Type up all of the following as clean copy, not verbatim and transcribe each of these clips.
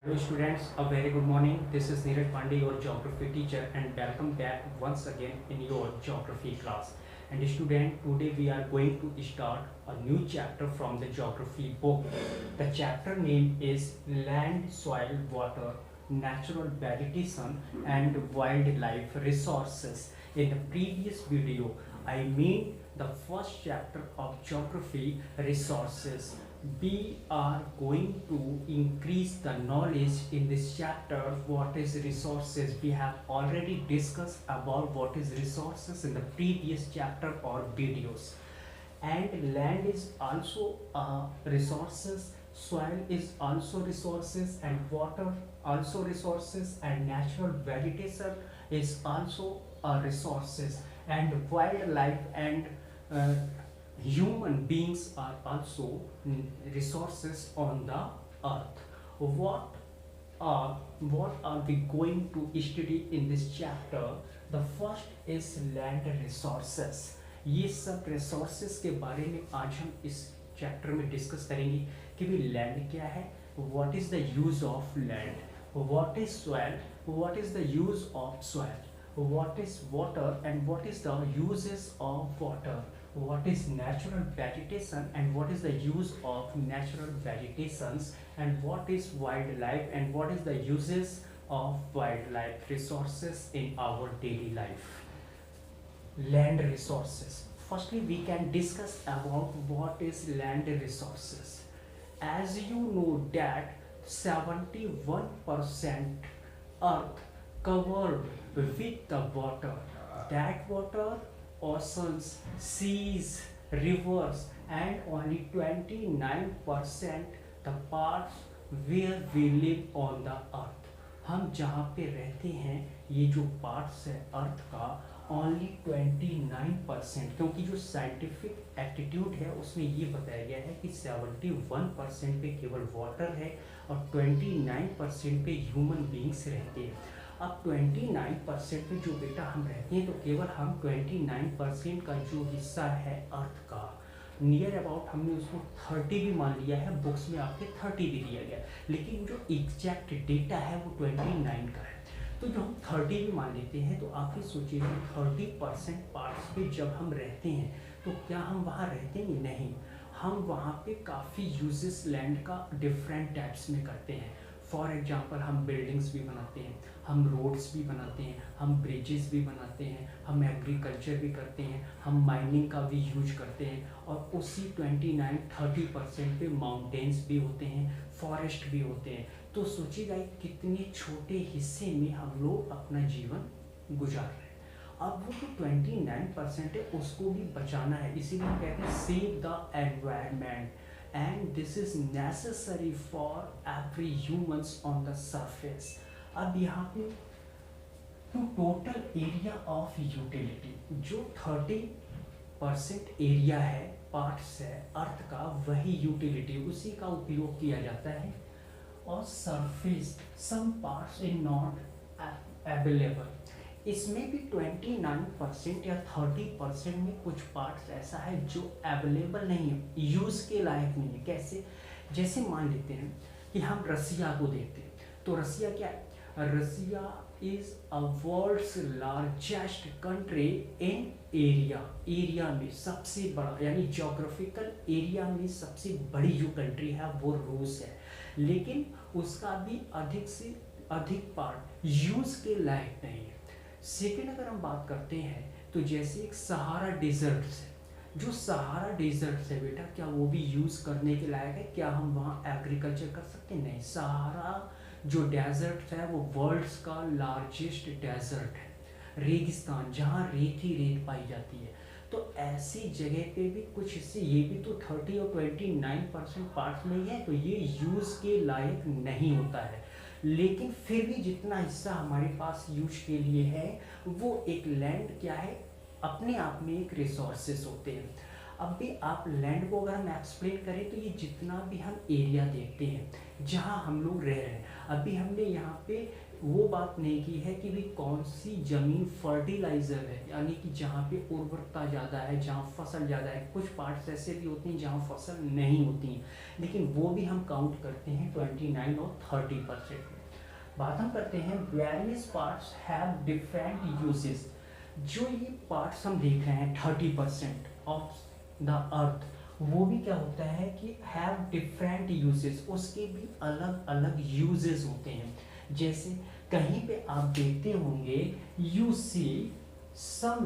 Hello students, a very good morning. This is Neeraj Pandey, your geography teacher, and welcome back once again in your geography class. And student, today we are going to start a new chapter from the geography book. The chapter name is Land, Soil, Water, Natural Vegetation and Wildlife Resources. In the previous video, I made the first chapter of geography resources. We are going to increase the knowledge in this chapter. What is resources? We have already discussed about what is resources in the previous chapter or videos. And land is also resources, soil is also resources, and water also resources, and natural vegetation is also resources, and wildlife and uh, human beings are also resources on the earth. What are we going to study in this chapter? The first is land resources. ये सब resources के बारे में आज हम इस chapter में discuss करेंगे कि भी लैंड क्या है, what is the use of land, what is soil, what is the use of soil, what is water and what is the uses of water, what is natural vegetation and what is the use of natural vegetations, and what is wildlife and what is the uses of wildlife resources in our daily life. Land resources. Firstly, we can discuss about what is land resources. As you know that 71% earth covered with the water. That water, oceans, seas, rivers, and only 29% the parts where we live on the earth. हम जहाँ पे रहते हैं, ये जो parts है अर्थ का, only 29%, क्योंकि जो साइंटिफिक एप्टीट्यूड है उसमें ये बताया गया है कि 71% पे केवल वाटर है और 29% पे ह्यूमन बींग्स रहते हैं. अब 29% पे जो बेटा हम रहते हैं, तो केवल हम 29% का जो हिस्सा है अर्थ का, नियर अबाउट हमने उसको 30 भी मान लिया है, बुक्स में आपके 30 भी दिया गया, लेकिन जो एग्जैक्ट डेटा है वो 29 का है. तो जो हम 30 भी मान लेते हैं, तो आप ही सोचिए 30% पार्ट्स पे जब हम रहते हैं, तो क्या हम वहाँ रहते हैं? नहीं, हम वहाँ पे काफ़ी यूजेस लैंड का डिफरेंट टाइप्स में करते हैं. फॉर एग्जाम्पल, हम बिल्डिंग्स भी बनाते हैं, हम रोड्स भी बनाते हैं, हम ब्रिजेस भी बनाते हैं, हम एग्रीकल्चर भी करते हैं, हम माइनिंग का भी यूज करते हैं, और उसी 29-30% पे माउंटेन्स भी होते हैं, फॉरेस्ट भी होते हैं. तो सोचिएगा कितने छोटे हिस्से में हम लोग अपना जीवन गुजार रहे हैं. अब वो जो 29% है उसको भी बचाना है, इसीलिए हम कहते हैं save the environment, and this is necessary for every humans on the surface. अब यहाँ पे तो टोटल एरिया ऑफ यूटिलिटी, जो 30% एरिया है, पार्ट्स है अर्थ का, वही यूटिलिटी उसी का उपयोग किया जाता है. और surface, some parts is not available, इसमें भी 29% या 30% में कुछ पार्ट्स ऐसा है जो अवेलेबल नहीं है, यूज के लायक नहीं है. कैसे? जैसे मान लेते हैं कि हम रसिया को देखते हैं, तो रसिया क्या है? Russia is a world's largest country in area. Area में सबसे बड़ा, यानी ज्योग्राफिकल एरिया में सबसे बड़ी जो कंट्री है वो रूस है, लेकिन उसका भी अधिक से अधिक पार्ट यूज के लायक नहीं है. सेकेंड, अगर हम बात करते हैं तो जैसे एक सहारा डेजर्ट है, जो सहारा डेजर्ट है बेटा, क्या वो भी यूज करने के लायक है? क्या हम वहाँ एग्रीकल्चर कर सकते हैं? नहीं. सहारा जो डेजर्ट है वो वर्ल्ड्स का लार्जेस्ट डेजर्ट है, रेगिस्तान जहाँ रेत ही रेत पाई जाती है. तो ऐसी जगह पे भी कुछ हिस्से, ये भी तो 30 और 29% पार्ट्स में ही है, तो ये यूज के लायक नहीं होता है. लेकिन फिर भी जितना हिस्सा हमारे पास यूज के लिए है, वो एक लैंड क्या है, अपने आप में एक रिसोर्सेस होते हैं. अब भी आप लैंड को अगर हम एक्सप्लेन करें तो ये जितना भी हम एरिया देखते हैं जहाँ हम लोग रह रहे हैं, अभी हमने यहाँ पे वो बात नहीं की है कि भाई कौन सी ज़मीन फर्टिलाइज़र है, यानी कि जहाँ पे उर्वरता ज़्यादा है, जहाँ फसल ज़्यादा है। कुछ पार्ट्स ऐसे भी होते हैं जहाँ फसल नहीं होती हैं, लेकिन वो भी हम काउंट करते हैं 29 और 30%। बात हम करते हैं various parts have different uses. जो ये पार्ट्स हम देख रहे हैं 30% ऑफ द अर्थ, वो भी क्या होता है कि हैव डिफरेंट यूजेस, उसके भी अलग अलग यूजेस होते हैं। जैसे कहीं पे आप देखते होंगे यू सी सम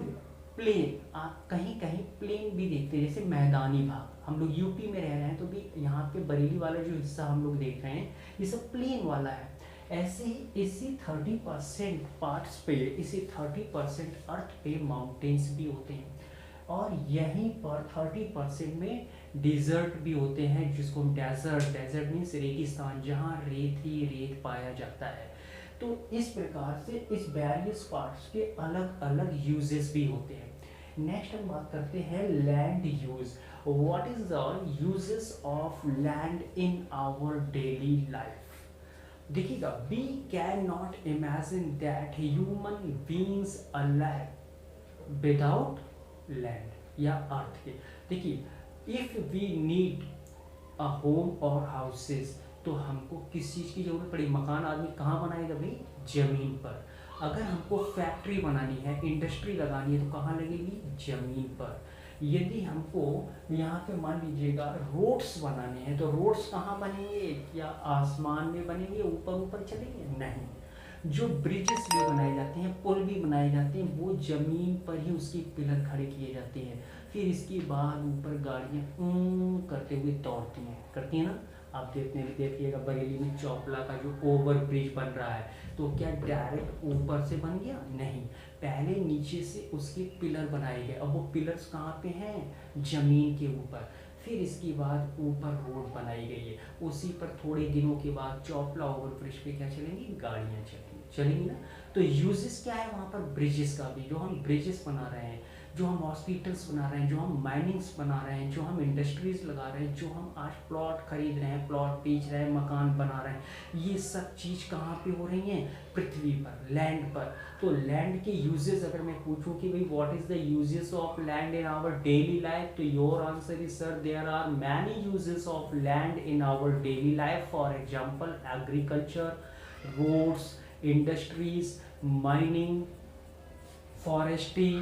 प्लेन, आप कहीं कहीं प्लेन भी देखते हैं, जैसे मैदानी भाग। हम लोग यूपी में रह रहे हैं तो भी यहाँ पे बरेली वाला जो हिस्सा हम लोग देख रहे हैं ये सब प्लेन वाला है। ऐसे ही इसी 30% पार्ट्स पे, इसी 30% अर्थ पे माउंटेन्स भी होते हैं, और यहीं पर 30% में डिजर्ट भी होते हैं, जिसको हम डेजर्ट मीन्स रेगिस्तान, जहाँ रेत ही रेत पाया जाता है। तो इस प्रकार से इस वेरियस पार्ट्स के अलग अलग यूजेस भी होते हैं। नेक्स्ट हम बात करते हैं land use. What is the uses of land in our daily life. देखिएगा, we can not imagine that human beings alive without land या अर्थ के। देखिए, if we need a home और हाउसेस, तो हमको किस चीज़ की जरूरत पड़ी, मकान आदमी कहाँ बनाएगा भाई, जमीन पर। अगर हमको फैक्ट्री बनानी है, इंडस्ट्री लगानी है, तो कहाँ लगेगी, जमीन पर। यदि हमको यहाँ पे मान लीजिएगा रोड्स बनाने हैं, तो रोड्स कहाँ बनेंगे, क्या आसमान में बनेंगे, ऊपर ऊपर चलेंगे, नहीं। जो ब्रिजेस भी बनाए जाते हैं, पुल भी बनाए जाते हैं, वो जमीन पर ही उसके पिलर खड़े किए जाते हैं, फिर इसके बाद ऊपर गाड़ियाँ करते हुए दौड़ती हैं, करती हैं ना। आप देखिएगा बरेली में चौपला का जो ओवर ब्रिज बन रहा है, तो क्या डायरेक्ट ऊपर से बन गया, नहीं, पहले नीचे से उसके पिलर बनाए गए। अब वो पिलर्स कहाँ पे हैं, जमीन के ऊपर। फिर इसके बाद ऊपर रोड बनाई गई है, उसी पर थोड़े दिनों के बाद चौपला ओवर ब्रिज पे क्या चलेंगी, गाड़ियाँ चलेंगी ना। तो यूजेस क्या है वहाँ पर, ब्रिजेस का भी। जो हम ब्रिजेस बना रहे हैं, जो हम हॉस्पिटल्स बना रहे हैं, जो हम माइनिंग्स बना रहे हैं, जो हम इंडस्ट्रीज लगा रहे हैं, जो हम आज प्लॉट खरीद रहे हैं, प्लॉट बेच रहे हैं, मकान बना रहे हैं, ये सब चीज़ कहाँ पे हो रही हैं, पृथ्वी पर, लैंड पर। तो लैंड के यूजेस अगर मैं पूछूं कि भाई what is the uses of land in our daily life, तो your answer is sir there are many uses of land in our daily life. For example agriculture, roads, industries, mining, forestry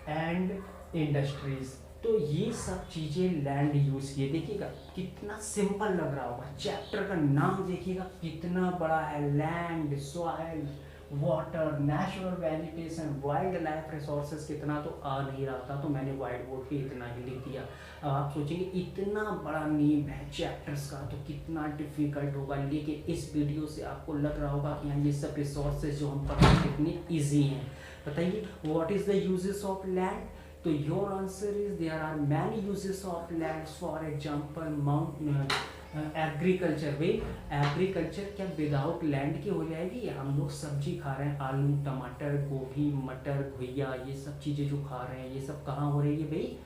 and industries. तो ये सब चीज़ें land use किए। देखिएगा कितना simple लग रहा होगा, चैप्टर का नाम देखिएगा कितना बड़ा है, land, soil, water, natural vegetation, wild life resources, कितना तो आ नहीं रहा था, तो मैंने वाइट बोर्ड पे इतना ही लिख दिया। अब आप सोचेंगे इतना बड़ा नेम है चैप्टर्स का, तो कितना डिफिकल्ट होगा, लेकिन इस वीडियो से आपको लग रहा होगा कि हाँ ये सब रिसोर्सेज जो हम पढ़ रहे हैं कितने ईजी हैं। बताइए what is the uses of land, तो your answer is there are many uses of land. For example agriculture. वे एग्रीकल्चर क्या विदाउट लैंड की हो जाएगी, हम लोग सब्जी खा रहे हैं, आलू, टमाटर, गोभी, मटर, घुइया, ये सब चीज़ें जो खा रहे हैं, ये सब कहाँ हो रही है भाई,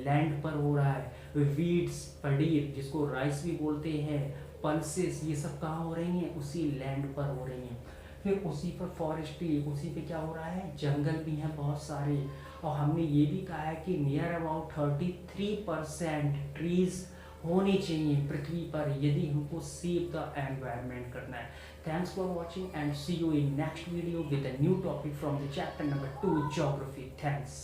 लैंड पर हो रहा है। वीड्स, पनीर जिसको राइस भी बोलते हैं, पल्सेस, ये सब कहाँ हो रही हैं, उसी लैंड पर हो रही हैं। फिर उसी पर फॉरेस्ट्री, उसी पे क्या हो रहा है, जंगल भी हैं बहुत सारे। और हमने ये भी कहा है कि नियर अबाउट 33% ट्रीज होनी चाहिए पृथ्वी पर, यदि हमको सेव द एनवायरनमेंट करना है। Thanks for watching and see you in next video with a new topic from the chapter number 2 geography. Thanks.